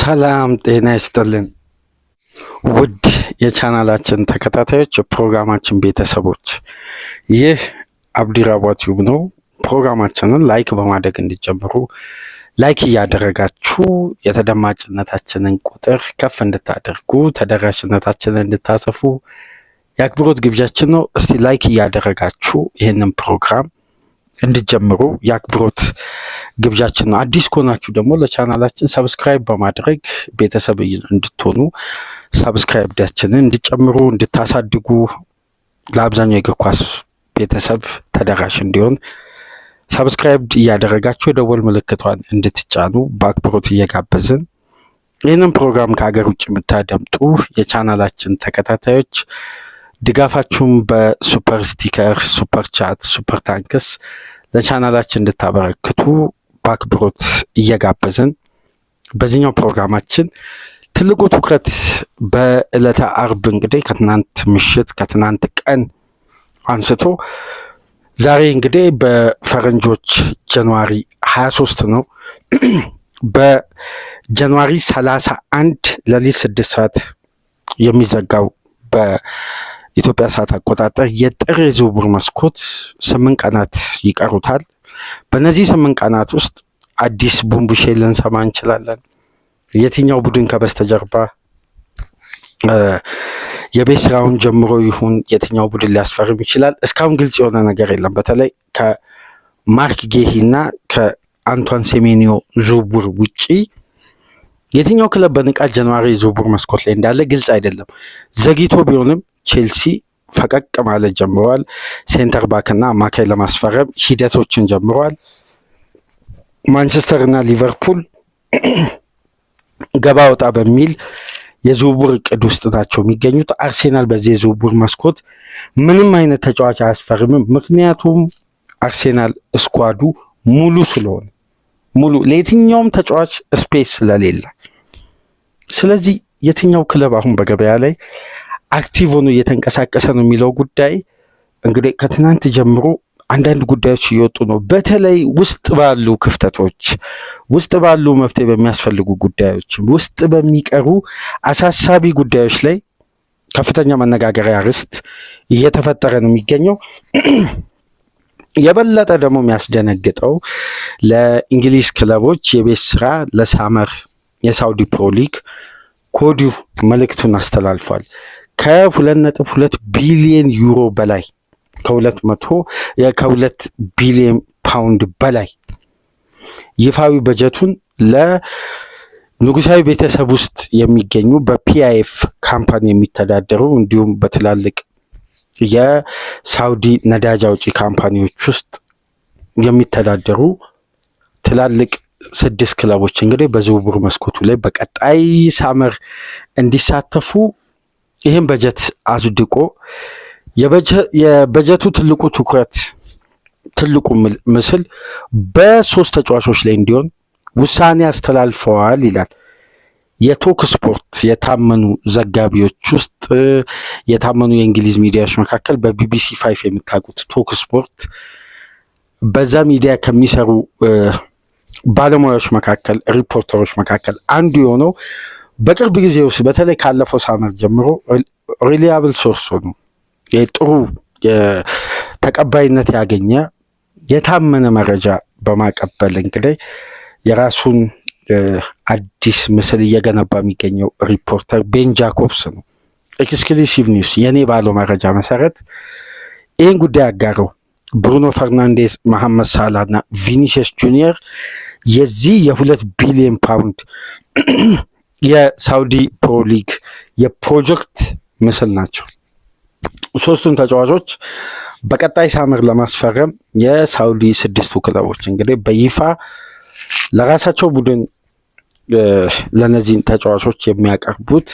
ሰላም ጤና ይስጥልን ውድ የቻናላችን ተከታታዮች የፕሮግራማችን ቤተሰቦች፣ ይህ አብዲራዋ ቲዩብ ነው። ፕሮግራማችንን ላይክ በማድረግ እንዲጀምሩ ላይክ እያደረጋችሁ የተደማጭነታችንን ቁጥር ከፍ እንድታደርጉ ተደራሽነታችንን እንድታሰፉ የአክብሮት ግብዣችን ነው። እስቲ ላይክ እያደረጋችሁ ይህንን ፕሮግራም እንድጀምሩ የአክብሮት ግብዣችን ነው። አዲስ ከሆናችሁ ደግሞ ለቻናላችን ሰብስክራይብ በማድረግ ቤተሰብ እንድትሆኑ ሰብስክራይባችንን እንድጨምሩ እንድታሳድጉ ለአብዛኛው የእግር ኳስ ቤተሰብ ተደራሽ እንዲሆን ሰብስክራይብ እያደረጋችሁ የደወል ምልክቷን እንድትጫኑ በአክብሮት እየጋበዝን ይህንን ፕሮግራም ከሀገር ውጭ የምታደምጡ የቻናላችን ተከታታዮች ድጋፋችሁም በሱፐር ስቲከር፣ ሱፐር ቻት፣ ሱፐር ታንክስ ለቻናላችን እንድታበረክቱ በአክብሮት እየጋበዝን በዚህኛው ፕሮግራማችን ትልቁ ትኩረት በዕለተ አርብ እንግዲህ ከትናንት ቀን አንስቶ ዛሬ እንግዲህ በፈረንጆች ጃንዋሪ 23 ነው። በጃንዋሪ 31 ሌሊት 6 ሰዓት የሚዘጋው በኢትዮጵያ ሰዓት አቆጣጠር የጥር የዝውውር መስኮት 8 ቀናት ይቀሩታል። በእነዚህ 8 ቀናት ውስጥ አዲስ ቡንቡሼ ልንሰማ እንችላለን። የትኛው ቡድን ከበስተጀርባ የቤት ስራውን ጀምሮ ይሁን የትኛው ቡድን ሊያስፈርም ይችላል እስካሁን ግልጽ የሆነ ነገር የለም። በተለይ ከማርክ ጌሂ እና ከአንቷን ሴሜኒዮ ዝውውር ውጪ የትኛው ክለብ በንቃት ጃንዋሪ ዝውውር መስኮት ላይ እንዳለ ግልጽ አይደለም። ዘግይቶ ቢሆንም ቼልሲ ፈቀቅ ማለት ጀምረዋል። ሴንተር ባክ እና አማካይ ለማስፈረም ሂደቶችን ጀምረዋል። ማንቸስተር እና ሊቨርፑል ገባ ወጣ በሚል የዝውውር እቅድ ውስጥ ናቸው የሚገኙት። አርሴናል በዚህ የዝውውር መስኮት ምንም አይነት ተጫዋች አያስፈርምም። ምክንያቱም አርሴናል እስኳዱ ሙሉ ስለሆነ ለየትኛውም ተጫዋች ስፔስ ስለሌለ፣ ስለዚህ የትኛው ክለብ አሁን በገበያ ላይ አክቲቭ ሆኖ እየተንቀሳቀሰ ነው የሚለው ጉዳይ እንግዲህ ከትናንት ጀምሮ አንዳንድ ጉዳዮች እየወጡ ነው። በተለይ ውስጥ ባሉ ክፍተቶች፣ ውስጥ ባሉ መፍትሄ በሚያስፈልጉ ጉዳዮች፣ ውስጥ በሚቀሩ አሳሳቢ ጉዳዮች ላይ ከፍተኛ መነጋገሪያ ርዕስ እየተፈጠረ ነው የሚገኘው። የበለጠ ደግሞ የሚያስደነግጠው ለእንግሊዝ ክለቦች የቤት ስራ ለሳመር የሳውዲ ፕሮ ሊግ ከወዲሁ መልእክቱን አስተላልፏል። ከ2.2 ቢሊዮን ዩሮ በላይ ከ2 ቢሊዮን ፓውንድ በላይ ይፋዊ በጀቱን ለንጉሳዊ ቤተሰብ ውስጥ የሚገኙ በፒአይኤፍ ካምፓኒ የሚተዳደሩ እንዲሁም በትላልቅ የሳውዲ ነዳጅ አውጪ ካምፓኒዎች ውስጥ የሚተዳደሩ ትላልቅ 6 ክለቦች እንግዲህ በዝውውር መስኮቱ ላይ በቀጣይ ሳመር እንዲሳተፉ ይህን በጀት አጽድቆ የበጀቱ ትልቁ ትኩረት ትልቁ ምስል በ3 ተጫዋቾች ላይ እንዲሆን ውሳኔ አስተላልፈዋል ይላል። የቶክ ስፖርት የታመኑ ዘጋቢዎች ውስጥ የታመኑ የእንግሊዝ ሚዲያዎች መካከል በቢቢሲ 5 የምታውቁት ቶክ ስፖርት በዛ ሚዲያ ከሚሰሩ ባለሙያዎች መካከል ሪፖርተሮች መካከል አንዱ የሆነው በቅርብ ጊዜ ውስጥ በተለይ ካለፈው ሳመር ጀምሮ ሪሊያብል ሶርስ ነው የጥሩ ተቀባይነት ያገኘ የታመነ መረጃ በማቀበል እንግዲህ የራሱን አዲስ ምስል እየገነባ የሚገኘው ሪፖርተር ቤን ጃኮብስ ነው። ኤክስክሉሲቭ ኒውስ የኔ ባለው መረጃ መሰረት ይህን ጉዳይ አጋረው ብሩኖ ፈርናንዴዝ፣ መሐመድ ሳላ እና ቪኒሲየስ ጁኒየር የዚህ የ2 ቢሊዮን ፓውንድ የሳውዲ ፕሮ ሊግ የፕሮጀክት ምስል ናቸው። 3ቱም ተጫዋቾች በቀጣይ ሳምር ለማስፈረም የሳውዲ 6ቱ ክለቦች እንግዲህ በይፋ ለራሳቸው ቡድን ለነዚህ ተጫዋቾች የሚያቀርቡት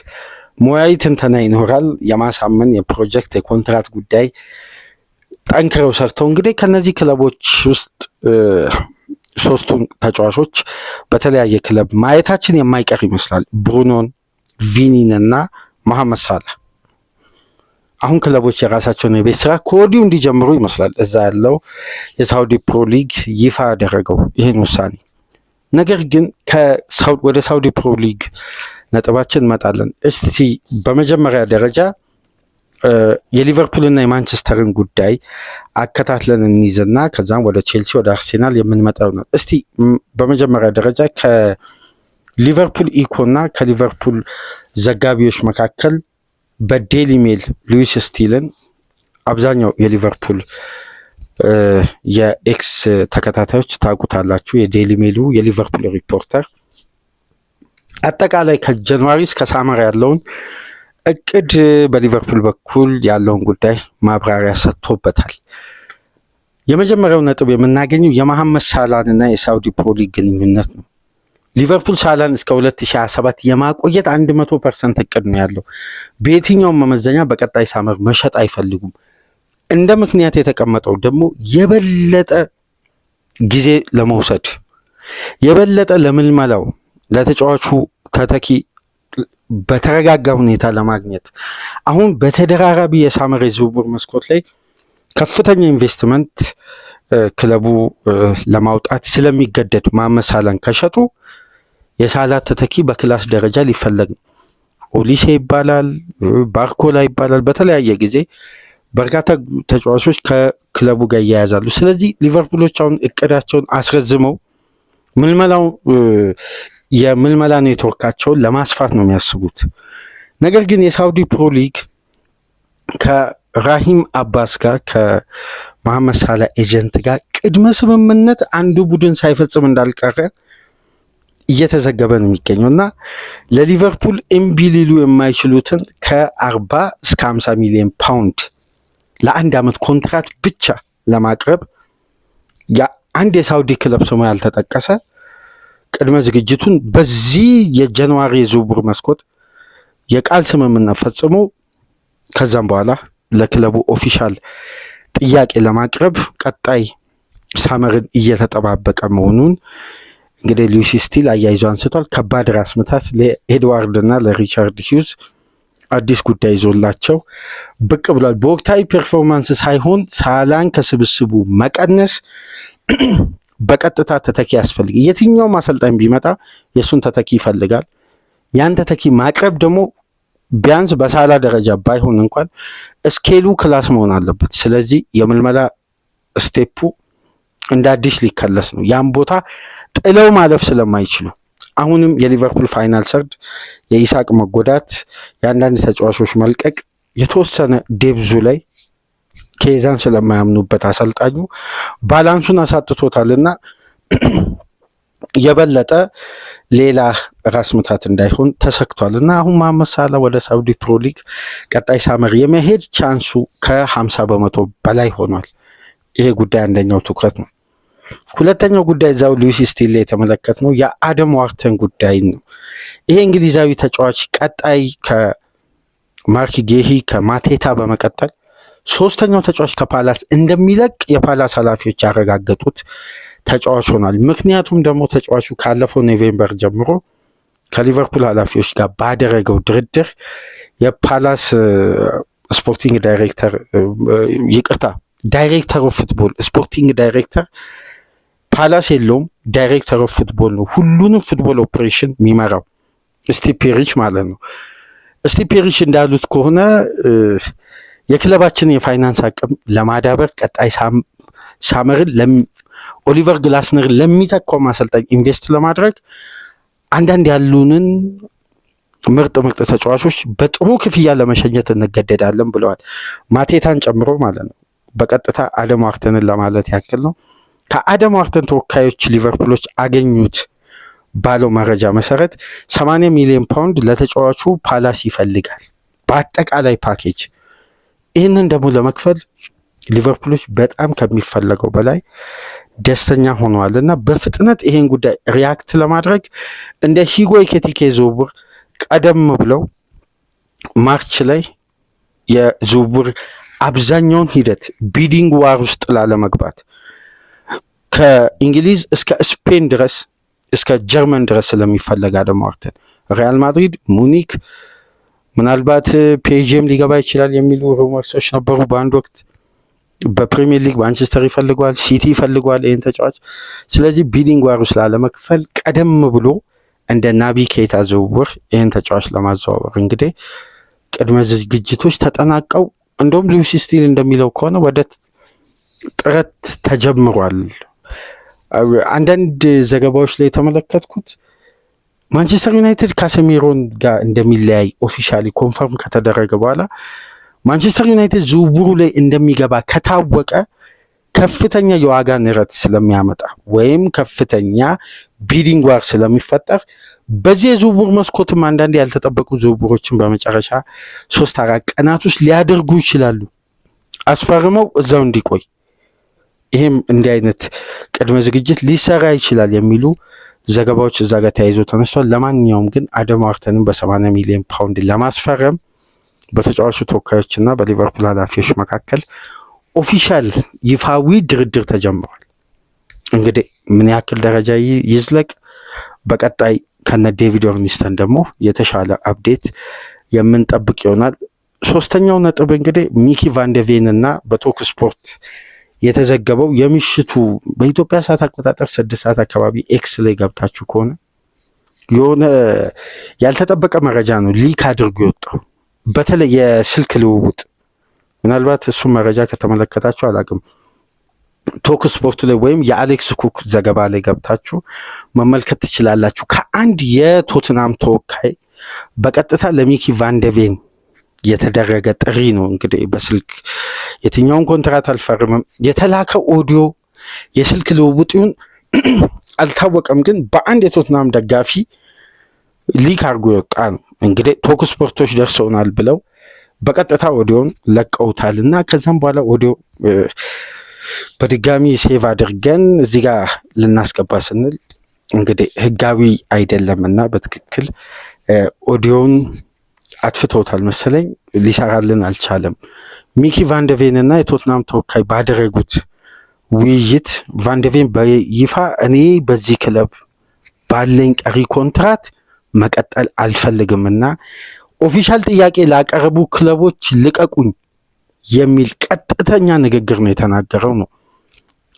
ሙያዊ ትንተና ይኖራል። የማሳመን የፕሮጀክት የኮንትራት ጉዳይ ጠንክረው ሰርተው እንግዲህ ከነዚህ ክለቦች ውስጥ 3ቱን ተጫዋቾች በተለያየ ክለብ ማየታችን የማይቀር ይመስላል። ብሩኖን፣ ቪኒን እና መሐመድ ሳላ አሁን ክለቦች የራሳቸውን የቤት ስራ ከወዲሁ እንዲጀምሩ ይመስላል። እዛ ያለው የሳውዲ ፕሮ ሊግ ይፋ ያደረገው ይህን ውሳኔ ነገር ግን ወደ ሳውዲ ፕሮ ሊግ ነጥባችን እንመጣለን። እስቲ በመጀመሪያ ደረጃ የሊቨርፑልና የማንቸስተርን ጉዳይ አከታትለን እንይዝና ከዛም ወደ ቼልሲ ወደ አርሴናል የምንመጣው ነው። እስቲ በመጀመሪያ ደረጃ ከሊቨርፑል ኢኮና ከሊቨርፑል ዘጋቢዎች መካከል በዴሊ ሜል ሉዊስ ስቲልን አብዛኛው የሊቨርፑል የኤክስ ተከታታዮች ታውቁታላችሁ። የዴሊ ሜሉ የሊቨርፑል ሪፖርተር አጠቃላይ ከጃንዋሪ እስከ ሳመር ያለውን እቅድ በሊቨርፑል በኩል ያለውን ጉዳይ ማብራሪያ ሰጥቶበታል። የመጀመሪያው ነጥብ የምናገኘው የመሐመድ ሳላን እና የሳውዲ ፕሮ ሊግ ግንኙነት ነው። ሊቨርፑል ሳላን እስከ 2027 የማቆየት 100% እቅድ ነው ያለው። በየትኛውም መመዘኛ በቀጣይ ሳመር መሸጥ አይፈልጉም። እንደ ምክንያት የተቀመጠው ደግሞ የበለጠ ጊዜ ለመውሰድ የበለጠ ለምልመላው ለተጫዋቹ ተተኪ በተረጋጋ ሁኔታ ለማግኘት አሁን በተደራራቢ የሳመር የዝውውር መስኮት ላይ ከፍተኛ ኢንቨስትመንት ክለቡ ለማውጣት ስለሚገደድ መሐመድ ሳላን ከሸጡ የሳላ ተተኪ በክላስ ደረጃ ሊፈለግ ነው። ኦሊሴ ይባላል፣ ባርኮላ ይባላል። በተለያየ ጊዜ በርካታ ተጫዋቾች ከክለቡ ጋር እያያዛሉ። ስለዚህ ሊቨርፑሎች አሁን እቅዳቸውን አስረዝመው የምልመላ ኔትወርካቸውን ለማስፋት ነው የሚያስቡት። ነገር ግን የሳውዲ ፕሮ ሊግ ከራሂም አባስ ጋር ከመሐመድ ሳላ ኤጀንት ጋር ቅድመ ስምምነት አንዱ ቡድን ሳይፈጽም እንዳልቀረ እየተዘገበ ነው የሚገኘው እና ለሊቨርፑል እምቢ ሊሉ የማይችሉትን ከ40 እስከ 50 ሚሊዮን ፓውንድ ለአንድ ዓመት ኮንትራት ብቻ ለማቅረብ አንድ የሳውዲ ክለብ ስሙ ያልተጠቀሰ ቅድመ ዝግጅቱን በዚህ የጃንዋሪ የዝውውር መስኮት የቃል ስምምነት ፈጽሞ ከዛም በኋላ ለክለቡ ኦፊሻል ጥያቄ ለማቅረብ ቀጣይ ሳመርን እየተጠባበቀ መሆኑን እንግዲህ ሉዊስ ስቲል አያይዞ አንስቷል። ከባድ ራስ ምታት ለኤድዋርድ እና ለሪቻርድ ሂውዝ አዲስ ጉዳይ ይዞላቸው ብቅ ብሏል። በወቅታዊ ፐርፎርማንስ ሳይሆን ሳላን ከስብስቡ መቀነስ በቀጥታ ተተኪ ያስፈልግ። የትኛውም አሰልጣኝ ቢመጣ የእሱን ተተኪ ይፈልጋል። ያን ተተኪ ማቅረብ ደግሞ ቢያንስ በሳላ ደረጃ ባይሆን እንኳን ስኬሉ ክላስ መሆን አለበት። ስለዚህ የምልመላ ስቴፑ እንደ አዲስ ሊከለስ ነው። ያን ቦታ ጥለው ማለፍ ስለማይችሉ አሁንም የሊቨርፑል ፋይናል ሰርድ የኢሳቅ መጎዳት፣ የአንዳንድ ተጫዋቾች መልቀቅ የተወሰነ ዴብዙ ላይ ኬዛን ስለማያምኑበት አሰልጣኙ ባላንሱን አሳጥቶታልና የበለጠ ሌላ ራስ ምታት እንዳይሆን ተሰክቷል እና አሁን መሐመድ ሳላ ወደ ሳውዲ ፕሮ ሊግ ቀጣይ ሳመር የመሄድ ቻንሱ ከ50% በላይ ሆኗል። ይሄ ጉዳይ አንደኛው ትኩረት ነው። ሁለተኛው ጉዳይ እዛው ሉዊስ ስቲል ላይ የተመለከትነው የአደም ዋርተን ጉዳይ ነው። ይሄ እንግሊዛዊ ተጫዋች ቀጣይ ከማርክ ጌሂ ከማቴታ በመቀጠል ሶስተኛው ተጫዋች ከፓላስ እንደሚለቅ የፓላስ ኃላፊዎች ያረጋገጡት ተጫዋች ሆኗል። ምክንያቱም ደግሞ ተጫዋቹ ካለፈው ኖቬምበር ጀምሮ ከሊቨርፑል ኃላፊዎች ጋር ባደረገው ድርድር የፓላስ ስፖርቲንግ ዳይሬክተር ዳይሬክተር ኦፍ ፉትቦል ስፖርቲንግ ዳይሬክተር ፓላስ የለውም፣ ዳይሬክተር ኦፍ ፉትቦል ነው። ሁሉንም ፉትቦል ኦፕሬሽን የሚመራው ስቲቭ ፔሪች ማለት ነው። ስቲቭ ፔሪች እንዳሉት ከሆነ የክለባችን የፋይናንስ አቅም ለማዳበር ቀጣይ ሳመርን ኦሊቨር ግላስነርን ለሚተካው ማሰልጠኝ ኢንቨስት ለማድረግ አንዳንድ ያሉንን ምርጥ ተጫዋቾች በጥሩ ክፍያ ለመሸኘት እንገደዳለን ብለዋል። ማቴታን ጨምሮ ማለት ነው። በቀጥታ አደም ዋርተንን ለማለት ያክል ነው። ከአደም ዋርተን ተወካዮች ሊቨርፑሎች አገኙት ባለው መረጃ መሰረት 80 ሚሊዮን ፓውንድ ለተጫዋቹ ፓላስ ይፈልጋል በአጠቃላይ ፓኬጅ። ይህንን ደግሞ ለመክፈል ሊቨርፑሎች በጣም ከሚፈለገው በላይ ደስተኛ ሆነዋል እና በፍጥነት ይሄን ጉዳይ ሪያክት ለማድረግ እንደ ሂጎ ኤኪቲኬ ዝውውር ቀደም ብለው ማርች ላይ የዝውውር አብዛኛውን ሂደት ቢዲንግ ዋር ውስጥ ላለመግባት ከእንግሊዝ እስከ ስፔን ድረስ እስከ ጀርመን ድረስ ስለሚፈለግ አደም ዋርተን ሪያል ማድሪድ፣ ሙኒክ፣ ምናልባት ፒኤስጂም ሊገባ ይችላል የሚሉ ሩመርሶች ነበሩ በአንድ ወቅት። በፕሪሚየር ሊግ ማንቸስተር ይፈልገዋል፣ ሲቲ ይፈልገዋል ይህን ተጫዋች። ስለዚህ ቢዲንግ ዋር ውስጥ ላለመክፈል ቀደም ብሎ እንደ ናቢ ኬይታ ዝውውር ይህን ተጫዋች ለማዘዋወር እንግዲህ ቅድመ ዝግጅቶች ተጠናቀው እንደውም ሉዊስ ስቲል እንደሚለው ከሆነ ወደ ጥረት ተጀምሯል። አንዳንድ ዘገባዎች ላይ የተመለከትኩት ማንቸስተር ዩናይትድ ካሰሚሮን ጋር እንደሚለያይ ኦፊሻሊ ኮንፈርም ከተደረገ በኋላ ማንቸስተር ዩናይትድ ዝውውሩ ላይ እንደሚገባ ከታወቀ ከፍተኛ የዋጋ ንረት ስለሚያመጣ ወይም ከፍተኛ ቢዲንግ ዋር ስለሚፈጠር በዚህ የዝውውር መስኮትም አንዳንድ ያልተጠበቁ ዝውውሮችን በመጨረሻ 3-4 ቀናት ውስጥ ሊያደርጉ ይችላሉ፣ አስፈርመው እዛው እንዲቆይ። ይሄም እንዲህ አይነት ቅድመ ዝግጅት ሊሰራ ይችላል የሚሉ ዘገባዎች እዛ ጋር ተያይዞ ተነስቷል። ለማንኛውም ግን አደም ዋርተንን በ80 ሚሊዮን ፓውንድ ለማስፈረም በተጫዋቹ ተወካዮችና በሊቨርፑል ኃላፊዎች መካከል ኦፊሻል ይፋዊ ድርድር ተጀምሯል። እንግዲህ ምን ያክል ደረጃ ይዝለቅ በቀጣይ ከነ ዴቪድ ኦርኒስተን ደግሞ የተሻለ አፕዴት የምንጠብቅ ይሆናል። ሶስተኛው ነጥብ እንግዲህ ሚኪ ቫንደቬን እና በቶክ ስፖርት የተዘገበው የምሽቱ በኢትዮጵያ ሰዓት አቆጣጠር 6 ሰዓት አካባቢ ኤክስ ላይ ገብታችሁ ከሆነ የሆነ ያልተጠበቀ መረጃ ነው ሊክ አድርጎ የወጣው። በተለይ የስልክ ልውውጥ ምናልባት እሱ መረጃ ከተመለከታችሁ አላቅም፣ ቶክ ስፖርት ላይ ወይም የአሌክስ ኩክ ዘገባ ላይ ገብታችሁ መመልከት ትችላላችሁ። ከአንድ የቶትናም ተወካይ በቀጥታ ለሚኪ ቫንደቬን የተደረገ ጥሪ ነው። እንግዲህ በስልክ የትኛውን ኮንትራት አልፈርምም የተላከ ኦዲዮ የስልክ ልውውጥ ይሁን አልታወቀም፣ ግን በአንድ የቶትናም ደጋፊ ሊክ አድርጎ የወጣ ነው። እንግዲህ ቶክ ስፖርቶች ደርሰውናል ብለው በቀጥታ ኦዲዮን ለቀውታል እና ከዛም በኋላ ኦዲዮ በድጋሚ ሴቭ አድርገን እዚህ ጋር ልናስገባ ስንል እንግዲህ ህጋዊ አይደለም እና በትክክል ኦዲዮን አጥፍተውታል መሰለኝ፣ ሊሰራልን አልቻለም። ሚኪ ቫንደቬን እና የቶትናም ተወካይ ባደረጉት ውይይት ቫንደቬን በይፋ እኔ በዚህ ክለብ ባለኝ ቀሪ ኮንትራት መቀጠል አልፈልግም እና ኦፊሻል ጥያቄ ላቀረቡ ክለቦች ልቀቁኝ የሚል ቀጥተኛ ንግግር ነው የተናገረው ነው።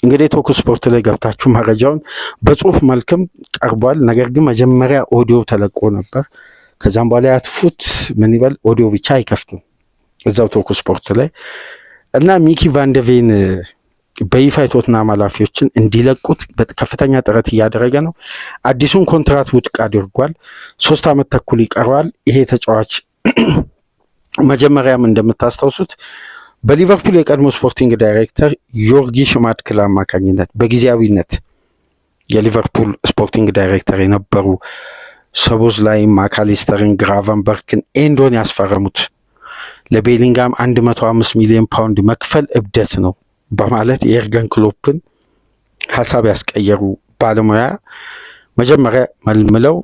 እንግዲህ ቶክ ስፖርት ላይ ገብታችሁ መረጃውን በጽሁፍ መልክም ቀርቧል። ነገር ግን መጀመሪያ ኦዲዮ ተለቆ ነበር። ከዛም በኋላ ያጥፉት ምን ይበል ኦዲዮ ብቻ አይከፍትም እዛው ቶክ ስፖርት ላይ እና ሚኪ ቫንደቬን በይፋ የቶትናም ኃላፊዎችን እንዲለቁት ከፍተኛ ጥረት እያደረገ ነው። አዲሱን ኮንትራት ውድቅ አድርጓል። 3 ዓመት ተኩል ይቀረዋል። ይሄ ተጫዋች መጀመሪያም እንደምታስታውሱት በሊቨርፑል የቀድሞ ስፖርቲንግ ዳይሬክተር ዮርጊ ሽማድክል አማካኝነት በጊዜያዊነት የሊቨርፑል ስፖርቲንግ ዳይሬክተር የነበሩ ሰቦዝላይ፣ ማካሊስተርን፣ ግራቨንበርክን፣ ኤንዶን ያስፈረሙት ለቤሊንጋም 105 ሚሊዮን ፓውንድ መክፈል እብደት ነው በማለት የኤርገን ክሎፕን ሀሳብ ያስቀየሩ ባለሙያ መጀመሪያ መልምለው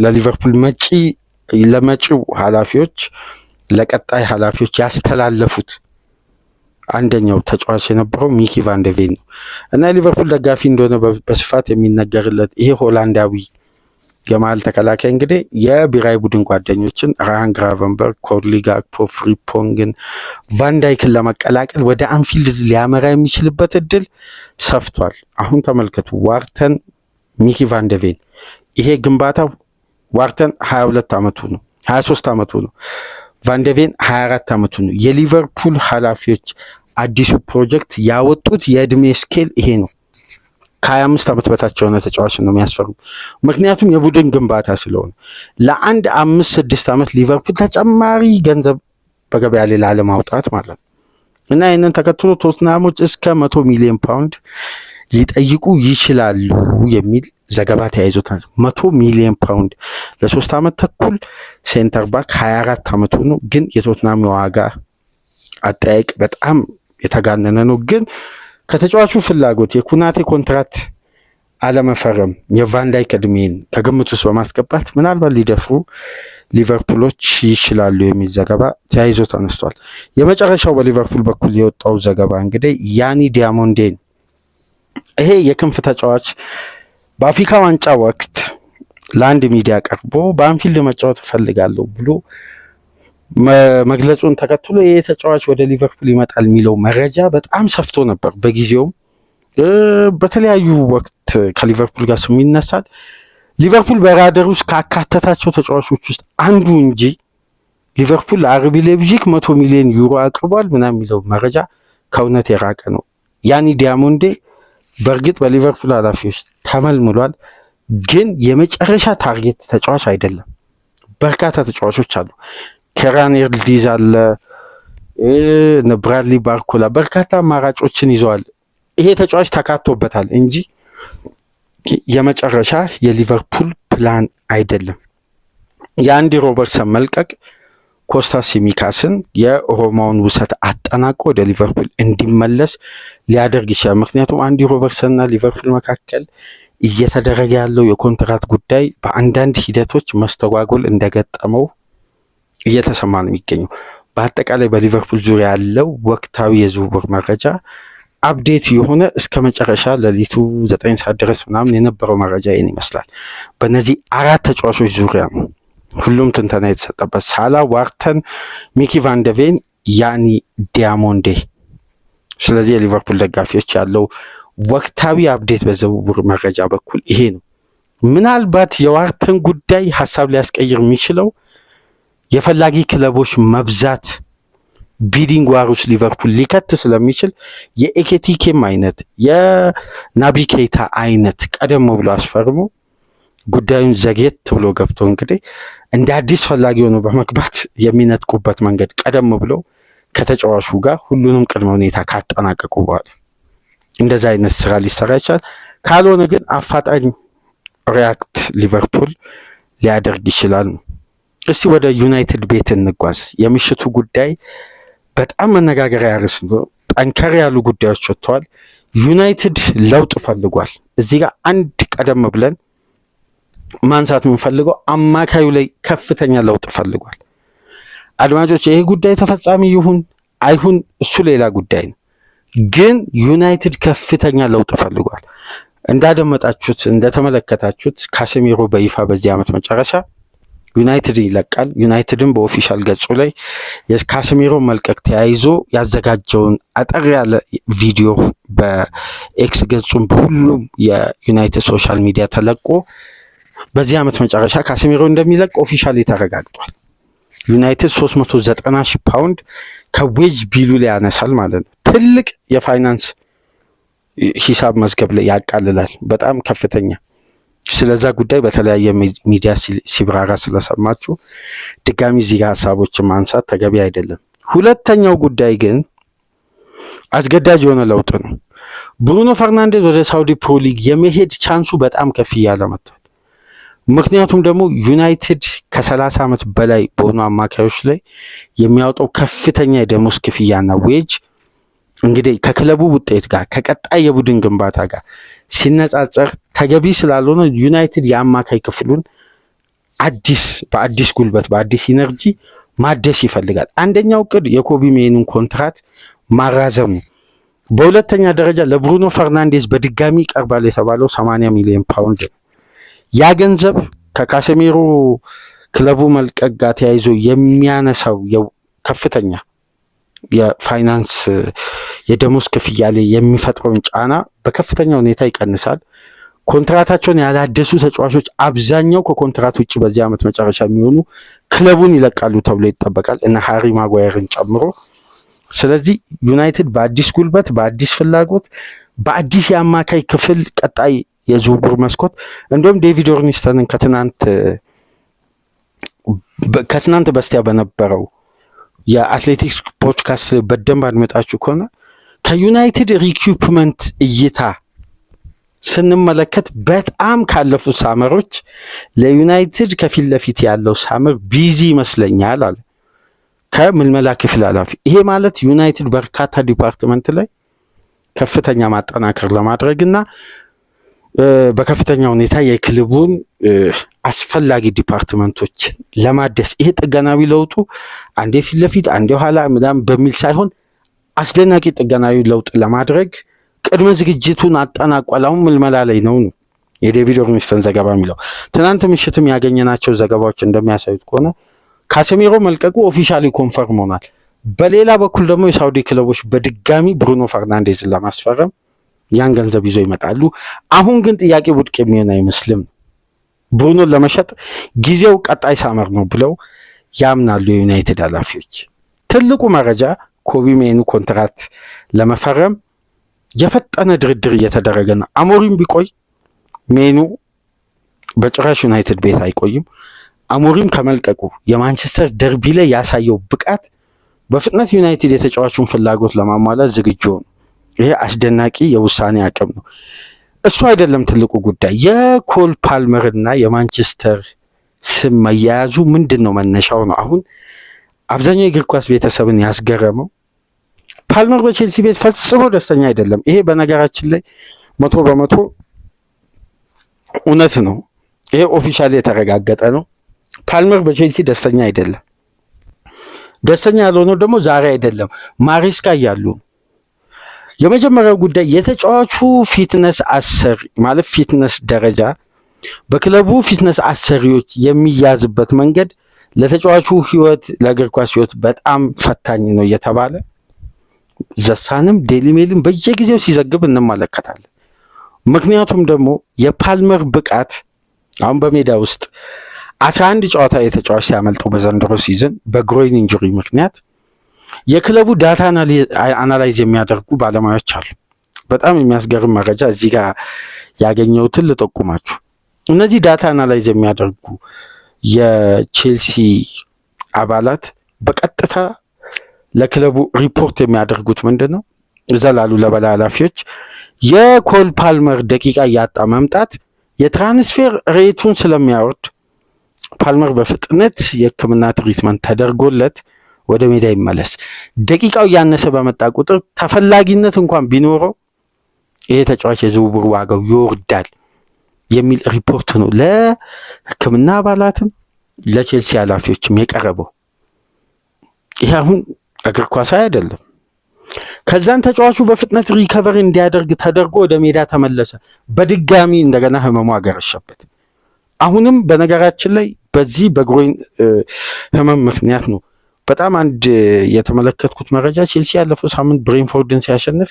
ለሊቨርፑል ለመጪው ኃላፊዎች ለቀጣይ ኃላፊዎች ያስተላለፉት አንደኛው ተጫዋች የነበረው ሚኪ ቫንደቬን ነው እና የሊቨርፑል ደጋፊ እንደሆነ በስፋት የሚነገርለት ይሄ ሆላንዳዊ የመሀል ተከላካይ እንግዲህ የብሔራዊ ቡድን ጓደኞችን ራያን ግራቨንበርግ፣ ኮርሊ ጋክፖ፣ ፍሪፖንግን፣ ቫንዳይክን ለመቀላቀል ወደ አንፊልድ ሊያመራ የሚችልበት እድል ሰፍቷል። አሁን ተመልከቱ፣ ዋርተን፣ ሚኪ ቫንደቬን ይሄ ግንባታው ዋርተን 22 ዓመቱ ነው፣ 23 ዓመቱ ነው። ቫንደቬን 24 ዓመቱ ነው። የሊቨርፑል ኃላፊዎች አዲሱ ፕሮጀክት ያወጡት የእድሜ ስኬል ይሄ ነው። ከ25 ዓመት በታች የሆነ ተጫዋች ነው የሚያስፈርሙ። ምክንያቱም የቡድን ግንባታ ስለሆነ ለአንድ 5-6 ዓመት ሊቨርፑል ተጨማሪ ገንዘብ በገበያ ላይ ላለማውጣት ማለት ነው እና ይህንን ተከትሎ ቶትናሞች እስከ 100 ሚሊዮን ፓውንድ ሊጠይቁ ይችላሉ የሚል ዘገባ ተያይዞታል። 100 ሚሊዮን ፓውንድ ለ3 ዓመት ተኩል ሴንተር ባክ 24 ዓመቱ ነው። ግን የቶትናም የዋጋ አጠያይቅ በጣም የተጋነነ ነው። ግን ከተጫዋቹ ፍላጎት የኩናቴ ኮንትራት አለመፈረም የቫንዳይክ እድሜን ከግምት ውስጥ በማስገባት ምናልባት ሊደፍሩ ሊቨርፑሎች ይችላሉ የሚል ዘገባ ተያይዞ ተነስቷል። የመጨረሻው በሊቨርፑል በኩል የወጣው ዘገባ እንግዲህ ያኒ ዲያሞንዴን ይሄ የክንፍ ተጫዋች በአፍሪካ ዋንጫ ወቅት ለአንድ ሚዲያ ቀርቦ በአንፊልድ መጫወት እፈልጋለሁ ብሎ መግለጹን ተከትሎ ይሄ ተጫዋች ወደ ሊቨርፑል ይመጣል የሚለው መረጃ በጣም ሰፍቶ ነበር። በጊዜውም በተለያዩ ወቅት ከሊቨርፑል ጋር ስሙ ይነሳል። ሊቨርፑል በራደር ውስጥ ካካተታቸው ተጫዋቾች ውስጥ አንዱ እንጂ ሊቨርፑል ለአርቢ ሌipzig 100 ሚሊዮን ዩሮ አቅርቧል ምናምን የሚለው መረጃ ከእውነት የራቀ ነው። ያኒ ዲያሞንዴ በእርግጥ በሊቨርፑል ኃላፊዎች ተመልምሏል፣ ግን የመጨረሻ ታርጌት ተጫዋች አይደለም። በርካታ ተጫዋቾች አሉ። ኬራን ኤርልዲዝ አለ፣ ብራድሊ ባርኮላ፣ በርካታ አማራጮችን ይዘዋል። ይሄ ተጫዋች ተካቶበታል እንጂ የመጨረሻ የሊቨርፑል ፕላን አይደለም። የአንዲ ሮበርትሰን መልቀቅ ኮስታስ ሲሚካስን የሮማውን ውሰት አጠናቆ ወደ ሊቨርፑል እንዲመለስ ሊያደርግ ይችላል። ምክንያቱም አንዲ ሮበርትሰንና ሊቨርፑል መካከል እየተደረገ ያለው የኮንትራት ጉዳይ በአንዳንድ ሂደቶች መስተጓጎል እንደገጠመው እየተሰማ ነው የሚገኘው። በአጠቃላይ በሊቨርፑል ዙሪያ ያለው ወቅታዊ የዝውውር መረጃ አፕዴት የሆነ እስከ መጨረሻ ሌሊቱ 9 ሰዓት ድረስ ምናምን የነበረው መረጃ ይህን ይመስላል። በእነዚህ 4 ተጫዋቾች ዙሪያ ነው ሁሉም ትንተና የተሰጠበት። ሳላ፣ ዋርተን፣ ሚኪ ቫንደቬን፣ ያኒ ዲያሞንዴ። ስለዚህ የሊቨርፑል ደጋፊዎች ያለው ወቅታዊ አፕዴት በዝውውር መረጃ በኩል ይሄ ነው። ምናልባት የዋርተን ጉዳይ ሀሳብ ሊያስቀይር የሚችለው የፈላጊ ክለቦች መብዛት ቢዲንግ ዋር ውስጥ ሊቨርፑል ሊከት ስለሚችል የኤኬቲኬም አይነት የናቢ ኬይታ አይነት ቀደም ብሎ አስፈርሞ ጉዳዩን ዘግየት ብሎ ገብቶ እንግዲህ እንደ አዲስ ፈላጊ ሆኖ በመግባት የሚነጥቁበት መንገድ ቀደም ብሎ ከተጫዋቹ ጋር ሁሉንም ቅድመ ሁኔታ ካጠናቀቁ በኋላ እንደዛ አይነት ስራ ሊሰራ ይችላል። ካልሆነ ግን አፋጣኝ ሪያክት ሊቨርፑል ሊያደርግ ይችላል። እስቲ ወደ ዩናይትድ ቤት እንጓዝ። የምሽቱ ጉዳይ በጣም መነጋገሪያ ርዕስ ነው። ጠንከር ያሉ ጉዳዮች ወጥተዋል። ዩናይትድ ለውጥ ፈልጓል። እዚህ ጋር አንድ ቀደም ብለን ማንሳት የምንፈልገው አማካዩ ላይ ከፍተኛ ለውጥ ፈልጓል። አድማጮች፣ ይሄ ጉዳይ ተፈጻሚ ይሁን አይሁን እሱ ሌላ ጉዳይ ነው። ግን ዩናይትድ ከፍተኛ ለውጥ ፈልጓል። እንዳደመጣችሁት እንደተመለከታችሁት ካሴሚሮ በይፋ በዚህ ዓመት መጨረሻ ዩናይትድ ይለቃል። ዩናይትድን በኦፊሻል ገጹ ላይ የካሴሚሮ መልቀቅ ተያይዞ ያዘጋጀውን አጠር ያለ ቪዲዮ በኤክስ ገጹን በሁሉም የዩናይትድ ሶሻል ሚዲያ ተለቆ በዚህ ዓመት መጨረሻ ካሴሚሮ እንደሚለቅ ኦፊሻሊ ተረጋግጧል። ዩናይትድ 390 ሺህ ፓውንድ ከዌጅ ቢሉ ላይ ያነሳል ማለት ነው። ትልቅ የፋይናንስ ሂሳብ መዝገብ ላይ ያቃልላል። በጣም ከፍተኛ። ስለዛ ጉዳይ በተለያየ ሚዲያ ሲብራራ ስለሰማችሁ ድጋሚ እዚህ ጋር ሀሳቦችን ማንሳት ተገቢ አይደለም። ሁለተኛው ጉዳይ ግን አስገዳጅ የሆነ ለውጥ ነው። ብሩኖ ፈርናንዴዝ ወደ ሳውዲ ፕሮ ሊግ የመሄድ ቻንሱ በጣም ከፍ እያለ መጥቷል። ምክንያቱም ደግሞ ዩናይትድ ከ30 ዓመት በላይ በሆኑ አማካዮች ላይ የሚያወጣው ከፍተኛ የደሞዝ ክፍያና ዌጅ እንግዲህ ከክለቡ ውጤት ጋር ከቀጣይ የቡድን ግንባታ ጋር ሲነጻጸር ተገቢ ስላልሆነ ዩናይትድ የአማካይ ክፍሉን በአዲስ ጉልበት በአዲስ ኢነርጂ ማደስ ይፈልጋል። አንደኛው እቅድ የኮቢ ሜኑን ኮንትራት ማራዘም ነው። በሁለተኛ ደረጃ ለብሩኖ ፈርናንዴዝ በድጋሚ ይቀርባል የተባለው 80 ሚሊዮን ፓውንድ ነው። ያ ገንዘብ ከካሴሜሮ ክለቡ መልቀቅ ጋር ተያይዞ የሚያነሳው ከፍተኛ የፋይናንስ የደሞዝ ክፍያ ላይ የሚፈጥረውን ጫና በከፍተኛ ሁኔታ ይቀንሳል። ኮንትራታቸውን ያላደሱ ተጫዋቾች አብዛኛው ከኮንትራት ውጭ በዚህ ዓመት መጨረሻ የሚሆኑ ክለቡን ይለቃሉ ተብሎ ይጠበቃል እና ሃሪ ማጓየርን ጨምሮ። ስለዚህ ዩናይትድ በአዲስ ጉልበት፣ በአዲስ ፍላጎት፣ በአዲስ የአማካይ ክፍል ቀጣይ የዝውውር መስኮት እንዲሁም ዴቪድ ኦርኒስተንን ከትናንት በስቲያ በነበረው የአትሌቲክስ ፖድካስት በደንብ አድመጣችሁ ከሆነ ከዩናይትድ ሪኩፕመንት እይታ ስንመለከት በጣም ካለፉት ሳመሮች ለዩናይትድ ከፊት ለፊት ያለው ሳመር ቢዚ ይመስለኛል አለ ከምልመላ ክፍል ኃላፊ። ይሄ ማለት ዩናይትድ በርካታ ዲፓርትመንት ላይ ከፍተኛ ማጠናከር ለማድረግና በከፍተኛ ሁኔታ የክለቡን አስፈላጊ ዲፓርትመንቶችን ለማደስ ይሄ ጥገናዊ ለውጡ አንዴ ፊት ለፊት አንዴ ኋላ ምናምን በሚል ሳይሆን አስደናቂ ጥገናዊ ለውጥ ለማድረግ ቅድመ ዝግጅቱን አጠናቋል። አሁን ምልመላ ላይ ነው የዴቪድ ኦርኒስተን ዘገባ የሚለው። ትናንት ምሽትም ያገኘናቸው ዘገባዎች እንደሚያሳዩት ከሆነ ካሴሜሮ መልቀቁ ኦፊሻሊ ኮንፈርም ሆኗል። በሌላ በኩል ደግሞ የሳውዲ ክለቦች በድጋሚ ብሩኖ ፈርናንዴዝን ለማስፈረም ያን ገንዘብ ይዞ ይመጣሉ። አሁን ግን ጥያቄ ውድቅ የሚሆን አይመስልም። ብሩኖን ለመሸጥ ጊዜው ቀጣይ ሳመር ነው ብለው ያምናሉ የዩናይትድ ኃላፊዎች። ትልቁ መረጃ ኮቢ ሜኑ ኮንትራት ለመፈረም የፈጠነ ድርድር እየተደረገ ነው። አሞሪም ቢቆይ ሜኑ በጭራሽ ዩናይትድ ቤት አይቆይም። አሞሪም ከመልቀቁ የማንቸስተር ደርቢ ላይ ያሳየው ብቃት በፍጥነት ዩናይትድ የተጫዋቹን ፍላጎት ለማሟላት ዝግጁ ነው። ይሄ አስደናቂ የውሳኔ አቅም ነው። እሱ አይደለም ትልቁ ጉዳይ። የኮል ፓልመር እና የማንቸስተር ስም መያያዙ ምንድን ነው መነሻው ነው። አሁን አብዛኛው የእግር ኳስ ቤተሰብን ያስገረመው ፓልመር በቼልሲ ቤት ፈጽሞ ደስተኛ አይደለም። ይሄ በነገራችን ላይ 100% እውነት ነው። ይሄ ኦፊሻሊ የተረጋገጠ ነው። ፓልመር በቼልሲ ደስተኛ አይደለም። ደስተኛ ያልሆነው ደግሞ ዛሬ አይደለም፣ ማሬስካ እያሉ። የመጀመሪያው ጉዳይ የተጫዋቹ ፊትነስ አሰሪ ማለት ፊትነስ ደረጃ በክለቡ ፊትነስ አሰሪዎች የሚያዝበት መንገድ ለተጫዋቹ ህይወት፣ ለእግር ኳስ ህይወት በጣም ፈታኝ ነው እየተባለ ዘሳንም ዴሊ ሜልም በየጊዜው ሲዘግብ እንመለከታለን። ምክንያቱም ደግሞ የፓልመር ብቃት አሁን በሜዳ ውስጥ 11 ጨዋታ የተጫዋች ሲያመልጠው በዘንድሮ ሲዝን በግሮይን ኢንጁሪ ምክንያት የክለቡ ዳታ አናላይዝ የሚያደርጉ ባለሙያዎች አሉ። በጣም የሚያስገርም መረጃ እዚህ ጋር ያገኘሁትን ልጠቁማችሁ። እነዚህ ዳታ አናላይዝ የሚያደርጉ የቼልሲ አባላት በቀጥታ ለክለቡ ሪፖርት የሚያደርጉት ምንድን ነው? እዛ ላሉ ለበላይ ኃላፊዎች የኮል ፓልመር ደቂቃ እያጣ መምጣት የትራንስፌር ሬቱን ስለሚያወርድ ፓልመር በፍጥነት የሕክምና ትሪትመንት ተደርጎለት ወደ ሜዳ ይመለስ። ደቂቃው እያነሰ በመጣ ቁጥር ተፈላጊነት እንኳን ቢኖረው ይሄ ተጫዋች የዝውውር ዋጋው ይወርዳል የሚል ሪፖርት ነው ለሕክምና አባላትም ለቼልሲ ኃላፊዎችም የቀረበው። ይሄ አሁን እግር ኳስ አይደለም። ከዛን ተጫዋቹ በፍጥነት ሪከቨር እንዲያደርግ ተደርጎ ወደ ሜዳ ተመለሰ። በድጋሚ እንደገና ህመሙ አገረሸበት። አሁንም በነገራችን ላይ በዚህ በግሮይን ህመም ምክንያት ነው። በጣም አንድ የተመለከትኩት መረጃ ቼልሲ ያለፈው ሳምንት ብሬንፎርድን ሲያሸንፍ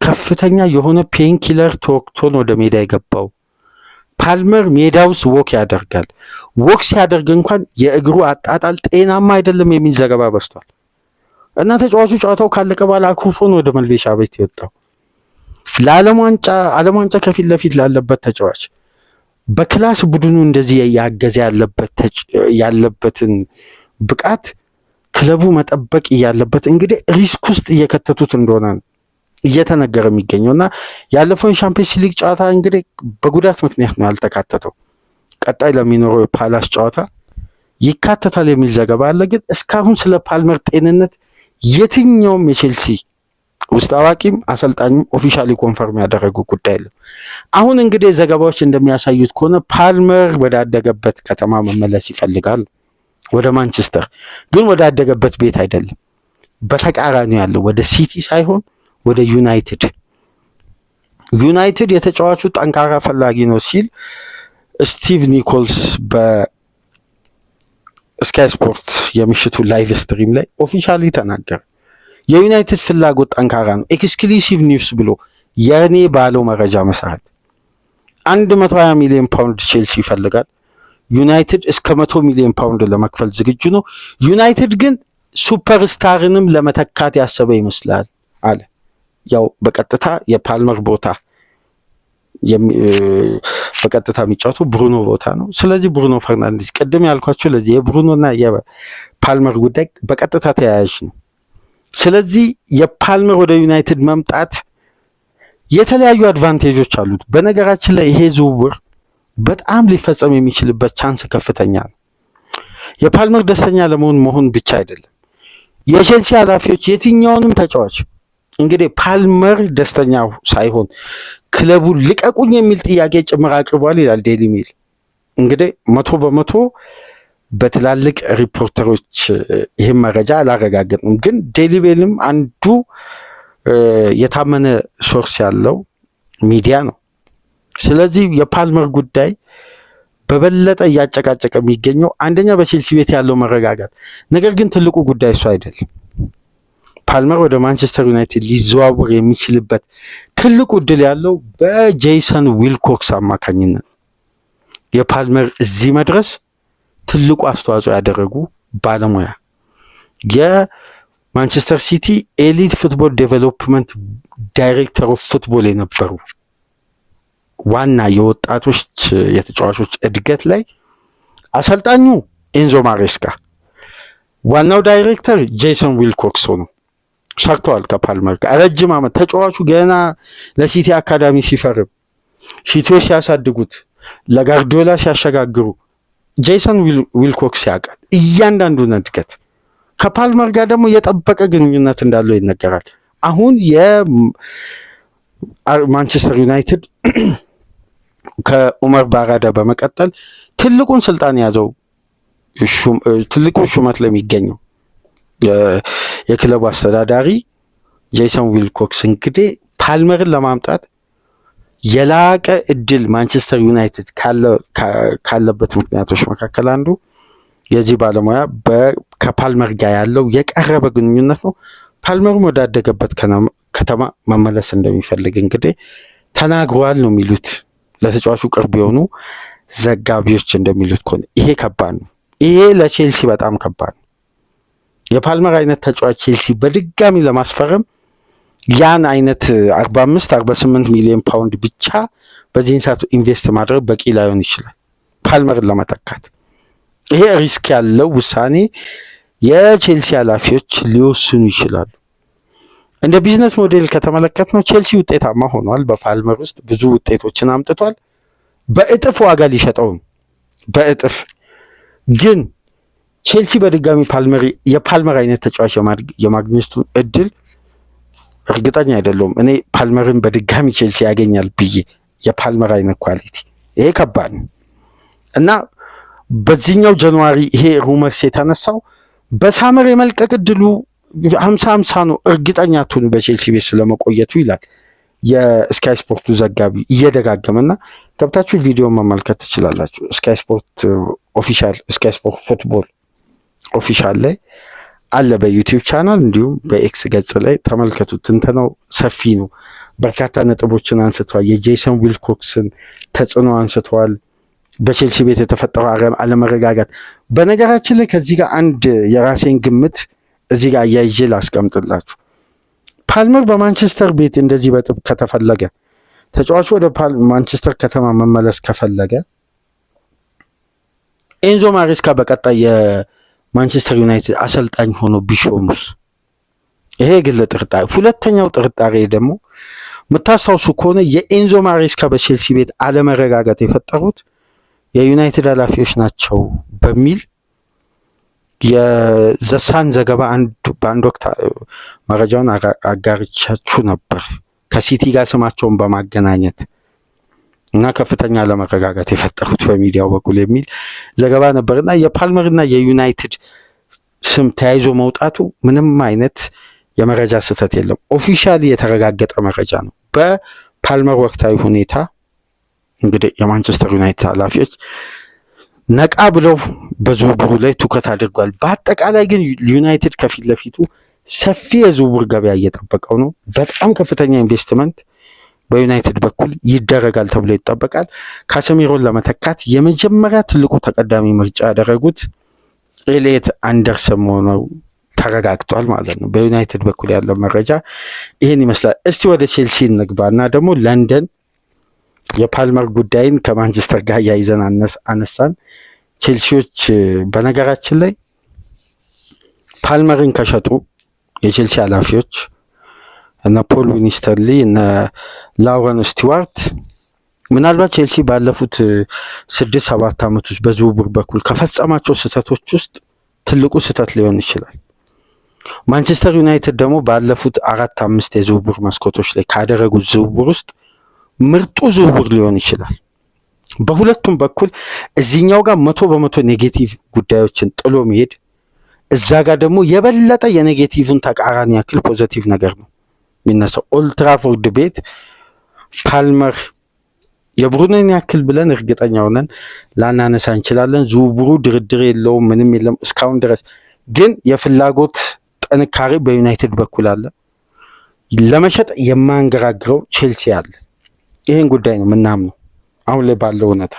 ከፍተኛ የሆነ ፔን ኪለር ተወቅቶን ወደ ሜዳ የገባው ፓልመር ሜዳ ውስጥ ወክ ያደርጋል። ወክ ሲያደርግ እንኳን የእግሩ አጣጣል ጤናማ አይደለም የሚል ዘገባ በስቷል። እና ተጫዋቹ ጨዋታው ካለቀ በኋላ አኩርፎን ወደ መልበሻ ቤት የወጣው ዓለም ዋንጫ ከፊት ለፊት ላለበት ተጫዋች በክላስ ቡድኑ እንደዚህ ያገዘ ያለበትን ብቃት ክለቡ መጠበቅ እያለበት እንግዲህ ሪስክ ውስጥ እየከተቱት እንደሆነ እየተነገረ የሚገኘው እና ያለፈውን ሻምፒየንስ ሊግ ጨዋታ እንግዲህ በጉዳት ምክንያት ነው ያልተካተተው። ቀጣይ ለሚኖረው የፓላስ ጨዋታ ይካተታል የሚል ዘገባ አለ። ግን እስካሁን ስለ ፓልመር ጤንነት የትኛውም የቼልሲ ውስጥ አዋቂም አሰልጣኙም ኦፊሻሊ ኮንፈርም ያደረጉ ጉዳይ የለም። አሁን እንግዲህ ዘገባዎች እንደሚያሳዩት ከሆነ ፓልመር ወደ አደገበት ከተማ መመለስ ይፈልጋል፣ ወደ ማንቸስተር። ግን ወደ አደገበት ቤት አይደለም፣ በተቃራኒው ያለው ወደ ሲቲ ሳይሆን ወደ ዩናይትድ የተጫዋቹ ጠንካራ ፈላጊ ነው ሲል ስቲቭ ኒኮልስ በስካይ ስፖርት የምሽቱ ላይቭ ስትሪም ላይ ኦፊሻሊ ተናገረ። የዩናይትድ ፍላጎት ጠንካራ ነው። ኤክስክሉሲቭ ኒውስ ብሎ የኔ ባለው መረጃ መሰረት 120 ሚሊዮን ፓውንድ ቼልሲ ይፈልጋል። ዩናይትድ እስከ 100 ሚሊዮን ፓውንድ ለመክፈል ዝግጁ ነው። ዩናይትድ ግን ሱፐርስታርንም ለመተካት ያሰበ ይመስላል አለ። ያው በቀጥታ የፓልመር ቦታ በቀጥታ የሚጫወተው ብሩኖ ቦታ ነው። ስለዚህ ብሩኖ ፈርናንዴዝ ቅድም ያልኳቸው ለዚህ የብሩኖና የፓልመር ጉዳይ በቀጥታ ተያያዥ ነው። ስለዚህ የፓልመር ወደ ዩናይትድ መምጣት የተለያዩ አድቫንቴጆች አሉት። በነገራችን ላይ ይሄ ዝውውር በጣም ሊፈጸም የሚችልበት ቻንስ ከፍተኛ ነው። የፓልመር ደስተኛ መሆን ብቻ አይደለም። የቼልሲ ኃላፊዎች የትኛውንም ተጫዋች እንግዲህ ፓልመር ደስተኛ ሳይሆን ክለቡ ልቀቁኝ የሚል ጥያቄ ጭምር አቅርቧል ይላል ዴሊ ሜል። እንግዲህ 100% በትላልቅ ሪፖርተሮች ይህን መረጃ አላረጋገጥም፣ ግን ዴሊ ሜልም አንዱ የታመነ ሶርስ ያለው ሚዲያ ነው። ስለዚህ የፓልመር ጉዳይ በበለጠ እያጨቃጨቀ የሚገኘው አንደኛ በቼልሲ ቤት ያለው መረጋጋት። ነገር ግን ትልቁ ጉዳይ እሱ አይደለም። ፓልመር ወደ ማንቸስተር ዩናይትድ ሊዘዋወር የሚችልበት ትልቁ እድል ያለው በጄሰን ዊልኮክስ አማካኝነት። የፓልመር እዚህ መድረስ ትልቁ አስተዋጽኦ ያደረጉ ባለሙያ የማንቸስተር ሲቲ ኤሊት ፉትቦል ዴቨሎፕመንት ዳይሬክተር ኦፍ ፉትቦል የነበሩ ዋና የወጣቶች የተጫዋቾች እድገት ላይ አሰልጣኙ ኤንዞ ማሬስካ፣ ዋናው ዳይሬክተር ጄሰን ዊልኮክስ ነው። ሰርተዋል ከፓልመር ጋር ረጅም ዓመት። ተጫዋቹ ገና ለሲቲ አካዳሚ ሲፈርም፣ ሲቲዎች ሲያሳድጉት፣ ለጋርዲዮላ ሲያሸጋግሩ ጄሰን ዊልኮክስ ያውቃል እያንዳንዱን እድገት። ከፓልመር ጋር ደግሞ የጠበቀ ግንኙነት እንዳለው ይነገራል። አሁን የማንቸስተር ዩናይትድ ከኡመር ባራዳ በመቀጠል ትልቁን ስልጣን ያዘው ትልቁ ሹመት ለሚገኘው የክለቡ አስተዳዳሪ ጄሰን ዊልኮክስ እንግዲህ ፓልመርን ለማምጣት የላቀ እድል ማንቸስተር ዩናይትድ ካለበት ምክንያቶች መካከል አንዱ የዚህ ባለሙያ ከፓልመር ጋር ያለው የቀረበ ግንኙነት ነው። ፓልመርም ወዳደገበት ከተማ መመለስ እንደሚፈልግ እንግዲህ ተናግሯል ነው የሚሉት ለተጫዋቹ ቅርብ የሆኑ ዘጋቢዎች እንደሚሉት ከሆነ ይሄ ከባድ ነው። ይሄ ለቼልሲ በጣም ከባድ ነው። የፓልመር አይነት ተጫዋች ቼልሲ በድጋሚ ለማስፈረም ያን አይነት 45-48 ሚሊዮን ፓውንድ ብቻ በዚህን ሰዓት ኢንቨስት ማድረግ በቂ ላይሆን ይችላል ፓልመርን ለመተካት። ይሄ ሪስክ ያለው ውሳኔ የቼልሲ ኃላፊዎች ሊወስኑ ይችላሉ። እንደ ቢዝነስ ሞዴል ከተመለከትነው ቼልሲ ውጤታማ ሆኗል። በፓልመር ውስጥ ብዙ ውጤቶችን አምጥቷል። በእጥፍ ዋጋ ሊሸጠው ነው። በእጥፍ ግን ቼልሲ በድጋሚ የፓልመር አይነት ተጫዋች የማግኘቱ እድል እርግጠኛ አይደለሁም። እኔ ፓልመርን በድጋሚ ቼልሲ ያገኛል ብዬ የፓልመር አይነት ኳሊቲ ይሄ ከባድ ነው እና በዚህኛው ጃንዋሪ ይሄ ሩመርስ የተነሳው በሳመር የመልቀቅ እድሉ 50-50 ነው። እርግጠኛ ትሁን በቼልሲ ቤት ስለመቆየቱ ይላል የስካይ ስፖርቱ ዘጋቢ እየደጋገመና ገብታችሁ ቪዲዮ መመልከት ትችላላችሁ። ስካይ ስፖርት ኦፊሻል፣ ስካይ ስፖርት ፉትቦል ኦፊሻል ላይ አለ በዩቲዩብ ቻናል፣ እንዲሁም በኤክስ ገጽ ላይ ተመልከቱ። ትንተናው ሰፊ ነው። በርካታ ነጥቦችን አንስተዋል። የጄሰን ዊልኮክስን ተጽዕኖ አንስተዋል። በቼልሲ ቤት የተፈጠረው አለመረጋጋት። በነገራችን ላይ ከዚህ ጋር አንድ የራሴን ግምት እዚህ ጋር አያይዤ ላስቀምጥላችሁ። ፓልመር በማንቸስተር ቤት እንደዚህ በጥብቅ ከተፈለገ፣ ተጫዋቹ ወደ ማንቸስተር ከተማ መመለስ ከፈለገ ኤንዞ ማሬስካ በቀጣይ የማንቸስተር ዩናይትድ አሰልጣኝ ሆኖ ቢሾሙስ? ይሄ ግል ጥርጣሬ። ሁለተኛው ጥርጣሬ ደግሞ የምታስታውሱ ከሆነ የኤንዞ ማሬስካ በቼልሲ ቤት አለመረጋጋት የፈጠሩት የዩናይትድ ኃላፊዎች ናቸው በሚል የዘሳን ዘገባ በአንድ ወቅት መረጃውን አጋርቻችሁ ነበር። ከሲቲ ጋር ስማቸውን በማገናኘት እና ከፍተኛ አለመረጋጋት የፈጠሩት በሚዲያው በኩል የሚል ዘገባ ነበር እና የፓልመርና የዩናይትድ ስም ተያይዞ መውጣቱ ምንም አይነት የመረጃ ስህተት የለም። ኦፊሻሊ የተረጋገጠ መረጃ ነው። በፓልመር ወቅታዊ ሁኔታ እንግዲህ የማንቸስተር ዩናይትድ ኃላፊዎች ነቃ ብለው በዝውውሩ ላይ ትኩረት አድርጓል። በአጠቃላይ ግን ዩናይትድ ከፊት ለፊቱ ሰፊ የዝውውር ገበያ እየጠበቀው ነው። በጣም ከፍተኛ ኢንቨስትመንት በዩናይትድ በኩል ይደረጋል ተብሎ ይጠበቃል። ካሰሚሮን ለመተካት የመጀመሪያ ትልቁ ተቀዳሚ ምርጫ ያደረጉት ኤሊየት አንደርሰን መሆኑ ተረጋግጧል ማለት ነው። በዩናይትድ በኩል ያለው መረጃ ይህን ይመስላል። እስቲ ወደ ቼልሲ እንግባ እና ደግሞ ለንደን የፓልመር ጉዳይን ከማንቸስተር ጋር ያይዘን አነሳን። ቼልሲዎች በነገራችን ላይ ፓልመርን ከሸጡ የቼልሲ ኃላፊዎች እነ ፖል ዊኒስተርሊ እነ ላውረን ስቲዋርት ምናልባት ቼልሲ ባለፉት 6-7 ዓመት ውስጥ በዝውውር በኩል ከፈጸማቸው ስህተቶች ውስጥ ትልቁ ስህተት ሊሆን ይችላል። ማንቸስተር ዩናይትድ ደግሞ ባለፉት 4-5 የዝውውር መስኮቶች ላይ ካደረጉት ዝውውር ውስጥ ምርጡ ዝውውር ሊሆን ይችላል። በሁለቱም በኩል እዚህኛው ጋር 100% ኔጌቲቭ ጉዳዮችን ጥሎ መሄድ፣ እዛ ጋር ደግሞ የበለጠ የኔጌቲቭን ተቃራኒ ያክል ፖዚቲቭ ነገር ነው የሚነሳው። ኦልድ ትራፎርድ ቤት ፓልመር የብሩኖን ያክል ብለን እርግጠኛ ሆነን ላናነሳ እንችላለን። ዝውውሩ ድርድር የለውም፣ ምንም የለም እስካሁን ድረስ። ግን የፍላጎት ጥንካሬ በዩናይትድ በኩል አለ። ለመሸጥ የማንገራግረው ቼልሲ አለ። ይህን ጉዳይ ነው ምናምነው። አሁን ላይ ባለው እውነታ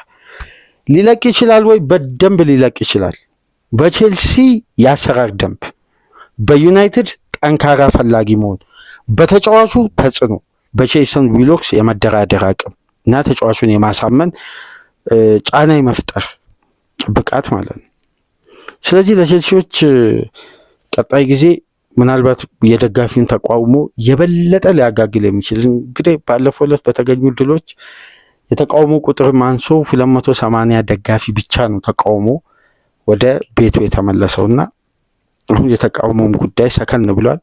ሊለቅ ይችላል ወይ? በደንብ ሊለቅ ይችላል። በቼልሲ የአሰራር ደንብ፣ በዩናይትድ ጠንካራ ፈላጊ መሆን፣ በተጫዋቹ ተጽዕኖ፣ በቼሰን ዊሎክስ የመደራደር አቅም እና ተጫዋቹን የማሳመን ጫና የመፍጠር ብቃት ማለት ነው። ስለዚህ ለቼልሲዎች ቀጣይ ጊዜ ምናልባት የደጋፊውን ተቃውሞ የበለጠ ሊያጋግል የሚችል እንግዲህ ባለፈው ዕለት በተገኙ ድሎች የተቃውሞ ቁጥር ማንሶ 280 ደጋፊ ብቻ ነው ተቃውሞ ወደ ቤቱ የተመለሰውና አሁን የተቃውሞም ጉዳይ ሰከን ብሏል።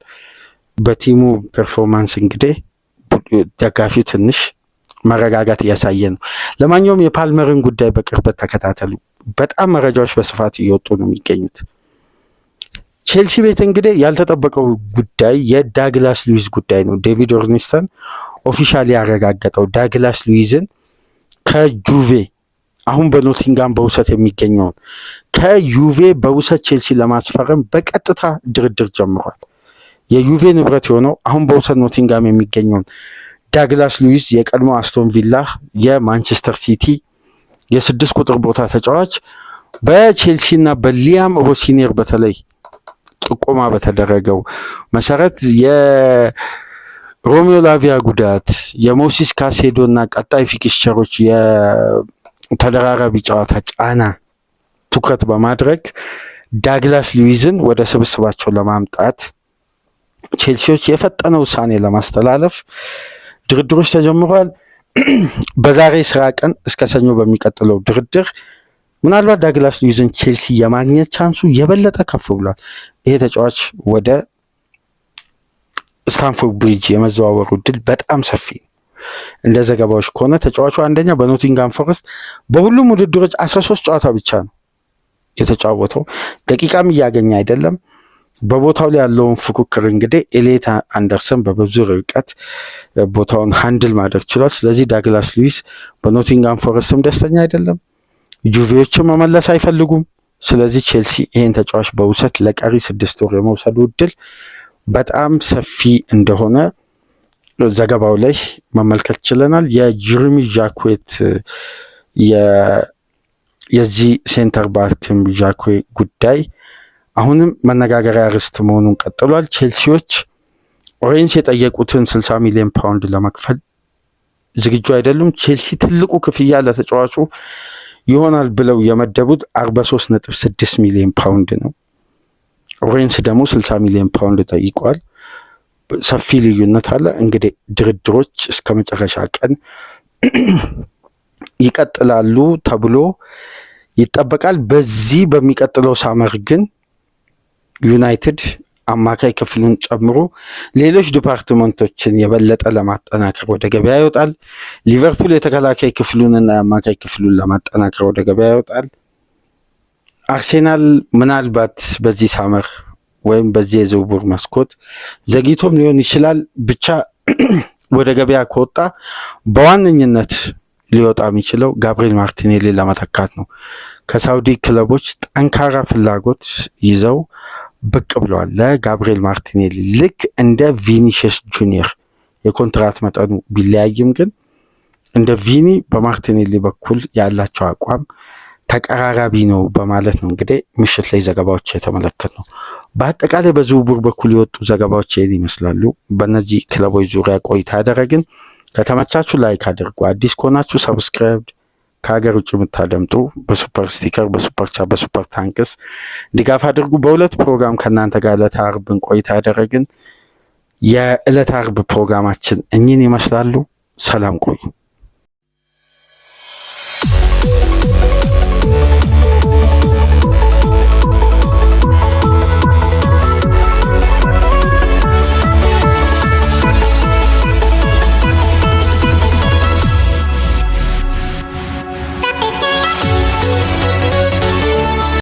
በቲሙ ፐርፎርማንስ እንግዲህ ደጋፊ ትንሽ መረጋጋት እያሳየ ነው። ለማንኛውም የፓልመርን ጉዳይ በቅርበት ተከታተሉ። በጣም መረጃዎች በስፋት እየወጡ ነው የሚገኙት። ቼልሲ ቤት እንግዲህ ያልተጠበቀው ጉዳይ የዳግላስ ሉዊዝ ጉዳይ ነው። ዴቪድ ኦርኒስተን ኦፊሻሊ ያረጋገጠው ዳግላስ ሉዊዝን ከጁቬ አሁን በኖቲንጋም በውሰት የሚገኘውን ከዩቬ በውሰት ቼልሲ ለማስፈረም በቀጥታ ድርድር ጀምሯል። የዩቬ ንብረት የሆነው አሁን በውሰት ኖቲንጋም የሚገኘውን ዳግላስ ሉዊዝ የቀድሞ አስቶን ቪላ፣ የማንቸስተር ሲቲ የ6 ቁጥር ቦታ ተጫዋች በቼልሲ እና በሊያም ሮሲኔር በተለይ ጥቆማ በተደረገው መሰረት የሮሜዮ ላቪያ ጉዳት፣ የሞሲስ ካሴዶ እና ቀጣይ ፊክስቸሮች የተደራራቢ ጨዋታ ጫና ትኩረት በማድረግ ዳግላስ ሉዊዝን ወደ ስብስባቸው ለማምጣት ቼልሲዎች የፈጠነ ውሳኔ ለማስተላለፍ ድርድሮች ተጀምረዋል። በዛሬ ስራ ቀን እስከ ሰኞ በሚቀጥለው ድርድር ምናልባት ዳግላስ ሉዊዝን ቼልሲ የማግኘት ቻንሱ የበለጠ ከፍ ብሏል። ይሄ ተጫዋች ወደ ስታንፎርድ ብሪጅ የመዘዋወሩ እድል በጣም ሰፊ ነው። እንደ ዘገባዎች ከሆነ ተጫዋቹ አንደኛ በኖቲንጋም ፎረስት በሁሉም ውድድሮች 13 ጨዋታ ብቻ ነው የተጫወተው። ደቂቃም እያገኘ አይደለም። በቦታው ላይ ያለውን ፉክክር እንግዲህ ኤሌት አንደርሰን በብዙ ርቀት ቦታውን ሃንድል ማድረግ ችሏል። ስለዚህ ዳግላስ ሉዊዝ በኖቲንጋም ፎረስትም ደስተኛ አይደለም። ጁቬዎችም መመለስ አይፈልጉም። ስለዚህ ቼልሲ ይሄን ተጫዋች በውሰት ለቀሪ 6 ወር የመውሰዱ እድል በጣም ሰፊ እንደሆነ ዘገባው ላይ መመልከት ችለናል። የጀረሚ ጃኩዌት የዚህ ሴንተር ባክ ጃኩዌ ጉዳይ አሁንም መነጋገሪያ ርዕስ መሆኑን ቀጥሏል። ቼልሲዎች ኦሬንስ የጠየቁትን 60 ሚሊዮን ፓውንድ ለመክፈል ዝግጁ አይደሉም። ቼልሲ ትልቁ ክፍያ ለተጫዋቹ ይሆናል ብለው የመደቡት 43.6 ሚሊዮን ፓውንድ ነው። ኦሬንስ ደግሞ 60 ሚሊዮን ፓውንድ ጠይቋል። ሰፊ ልዩነት አለ። እንግዲህ ድርድሮች እስከ መጨረሻ ቀን ይቀጥላሉ ተብሎ ይጠበቃል። በዚህ በሚቀጥለው ሳመር ግን ዩናይትድ አማካይ ክፍሉን ጨምሮ ሌሎች ዲፓርትመንቶችን የበለጠ ለማጠናከር ወደ ገበያ ይወጣል። ሊቨርፑል የተከላካይ ክፍሉንና የአማካይ ክፍሉን ለማጠናከር ወደ ገበያ ይወጣል። አርሴናል ምናልባት በዚህ ሳመር ወይም በዚህ የዝውውር መስኮት ዘግይቶም ሊሆን ይችላል፣ ብቻ ወደ ገበያ ከወጣ በዋነኝነት ሊወጣ የሚችለው ጋብሪኤል ማርቲኔሊ ለመተካት ነው። ከሳውዲ ክለቦች ጠንካራ ፍላጎት ይዘው ብቅ ብለዋል ለጋብሪኤል ማርቲኔሊ። ልክ እንደ ቪኒሺየስ ጁኒየር የኮንትራት መጠኑ ቢለያይም ግን እንደ ቪኒ በማርቲኔሊ በኩል ያላቸው አቋም ተቀራራቢ ነው በማለት ነው እንግዲህ ምሽት ላይ ዘገባዎች የተመለከት ነው። በአጠቃላይ በዝውውር በኩል የወጡ ዘገባዎች ይህን ይመስላሉ። በእነዚህ ክለቦች ዙሪያ ቆይታ ያደረግን። ከተመቻችሁ ላይክ አድርጉ። አዲስ ከሆናችሁ ሰብስክራይብ፣ ከሀገር ውጭ የምታደምጡ በሱፐር ስቲከር፣ በሱፐር ቻት፣ በሱፐር ታንክስ ድጋፍ አድርጉ። በሁለት ፕሮግራም ከእናንተ ጋር ዕለተ ዓርብን ቆይታ ያደረግን። የዕለተ ዓርብ ፕሮግራማችን እኚህን ይመስላሉ። ሰላም ቆዩ።